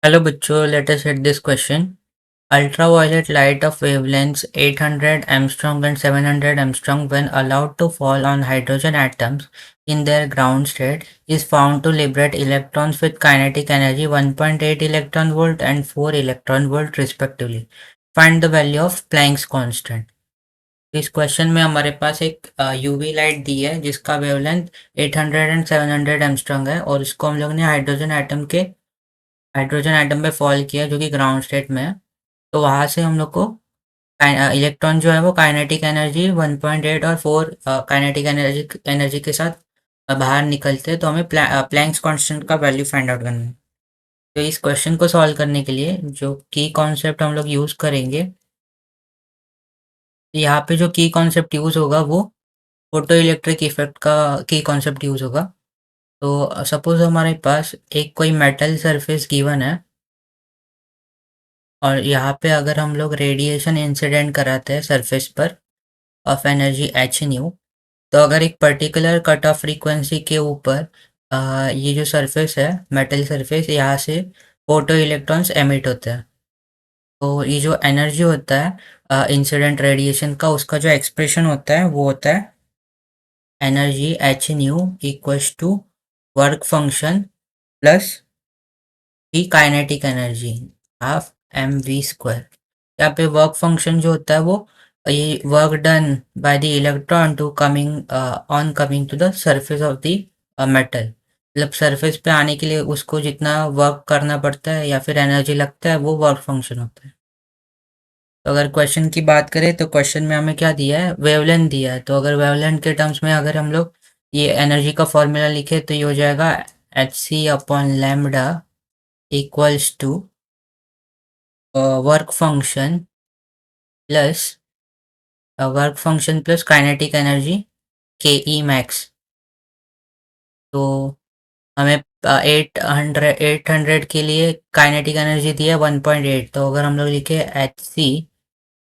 Hello बच्चों, let us hit this question. Ultraviolet light of wavelengths 800 Armstrong and 700 Armstrong when allowed to fall on hydrogen atoms in their ground state is found to liberate electrons with kinetic energy 1.8 electron volt and 4 electron volt respectively. Find the value of Planck's constant. इस question में हमारे पास एक UV light दी है जिसका wavelength 800 and 700 Armstrong है और इसको हम लोग ने हाइड्रोजन एटम पे फॉल किया जो कि ग्राउंड स्टेट में है। तो वहाँ से हम लोग को इलेक्ट्रॉन जो है वो काइनेटिक एनर्जी 1.8 और 4 काइनेटिक एनर्जी के साथ बाहर निकलते हैं। तो हमें प्लैंक्स कांस्टेंट का वैल्यू फाइंड आउट करना है। तो इस क्वेश्चन को सॉल्व करने के लिए जो की कॉन्सेप्ट हम लोग यूज़ करेंगे, यहाँ पे जो की कॉन्सेप्ट यूज़ होगा वो फोटो इलेक्ट्रिक इफेक्ट का की कॉन्सेप्ट यूज़ होगा। तो सपोज हमारे पास एक कोई मेटल सरफेस गिवन है और यहाँ पे अगर हम लोग रेडिएशन इंसिडेंट कराते हैं सरफेस पर ऑफ एनर्जी एच न्यू, तो अगर एक पर्टिकुलर कट ऑफ फ्रीक्वेंसी के ऊपर ये जो सरफेस है मेटल सरफेस, यहाँ से फोटो इलेक्ट्रॉन्स एमिट होते हैं। तो ये जो एनर्जी होता है इंसिडेंट रेडिएशन का, उसका जो एक्सप्रेशन होता है वो होता है energy h nu equals to work function plus की kinetic energy half m v square. यहाँ पे वर्क फंक्शन जो होता है वो ये work done by the electron to coming to the surface of the metal, मतलब सरफेस पे आने के लिए उसको जितना वर्क करना पड़ता है या फिर एनर्जी लगता है वो वर्क फंक्शन होता है। तो अगर क्वेश्चन की बात करें तो क्वेश्चन में हमें क्या दिया है, वेवलेंथ दिया है। तो अगर वेवलेंथ के टर्म्स में अगर हम लोग ये एनर्जी का फॉर्मूला लिखे तो ये हो जाएगा H C upon lambda equals to work function plus kinetic energy K E max. तो हमें 800 के लिए काइनेटिक एनर्जी दी है 1.8। तो अगर हम लोग लिखे एच सी,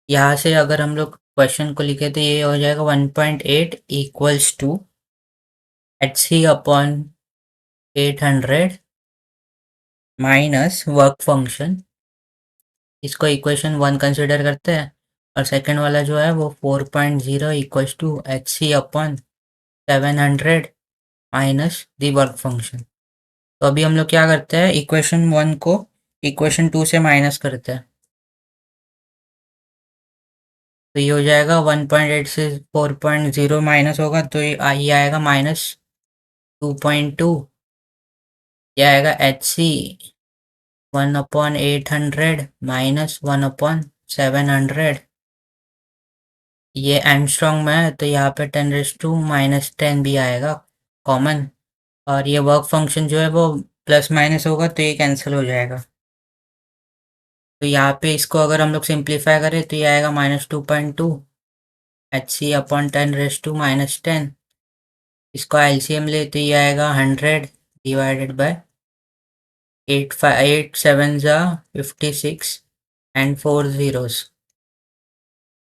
यहाँ से अगर हम लोग क्वेश्चन को लिखे तो ये हो जाएगा 1.8 equals to H C upon 800 minus work function. इसको इक्वेशन 1 कंसिडर करते हैं और सेकंड वाला जो है वो 4.0 equals to H C upon 700 minus the work function. तो अभी हम लोग क्या करते हैं, इक्वेशन 1 को इक्वेशन 2 से माइनस करते हैं। तो ये हो जाएगा 1.8 से 4.0 माइनस होगा तो ये आएगा -2.2। ये आएगा एच सी 1/800 माइनस 1/700। ये एंगस्ट्रॉन्ग में है तो यहाँ पे 10⁻⁻10 भी आएगा कॉमन। और ये वर्क फंक्शन जो है वो प्लस माइनस होगा तो ये कैंसिल हो जाएगा। तो यहाँ पे इसको अगर हम लोग सिंप्लीफाई करें तो ये आएगा -2.2 एच सी अपॉन 10⁻⁻10। इसका एलसीएम ले तो ये आएगा 100 डिवाइडेड बाय 8 7 जा 56 एंड 4 zeros।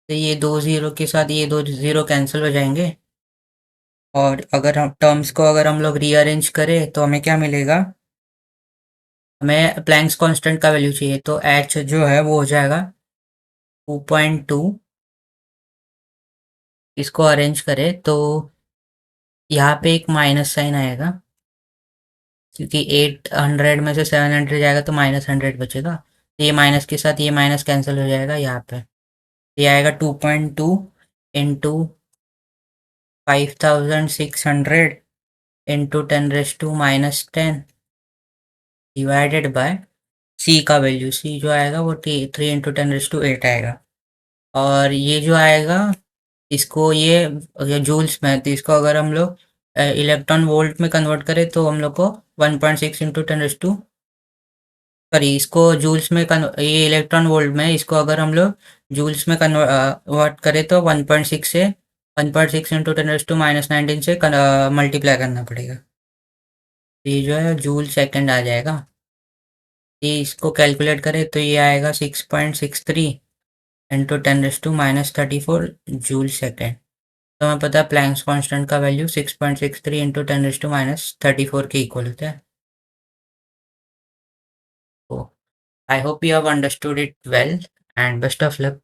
तो ये 2 0 के साथ ये 2 0 कैंसिल हो जाएंगे। और अगर हम टर्म्स को अगर हम लोग रीअरेंज करें तो हमें क्या मिलेगा, हमें प्लैंक्स कांस्टेंट का वैल्यू चाहिए। तो एच जो है वो हो जाएगा 2.2। इसको अरेंज करें तो यहाँ पे एक माइनस साइन आएगा क्योंकि 800 में से 700 जाएगा तो -100 बचेगा। तो ये माइनस के साथ ये माइनस कैंसिल हो जाएगा यहाँ पे। ये आएगा 2.2 इंटू 5600 इंटू 10⁻⁻10 डिवाइडेड बाय सी का वैल्यू, सी जो आएगा वो 3 इंटू 10⁸ आएगा। और ये जो आएगा इसको ये जूल्स में है, तो इसको अगर हम लोग इलेक्ट्रॉन वोल्ट में कन्वर्ट करें तो हम लोग को 1.6 इंटू 10 सॉरी इसको जूल्स में ये इलेक्ट्रॉन वोल्ट में है, इसको अगर हम लोग जूल्स में कन्वर्ट करें तो 1.6 से 1.6 इंटू 10⁻⁻19 से मल्टीप्लाई करना पड़ेगा। तो ये जो है जूल सेकंड आ जाएगा। ये इसको कैलकुलेट करें तो ये आएगा 6.63 इंटू 10⁻34 जूल सेकेंड। तो हमें पता है प्लैंक्स कांस्टेंट का वैल्यू 6.63 इंटू 10⁻34 के इक्वल होता है। तो I hope you have understood it well and best of luck.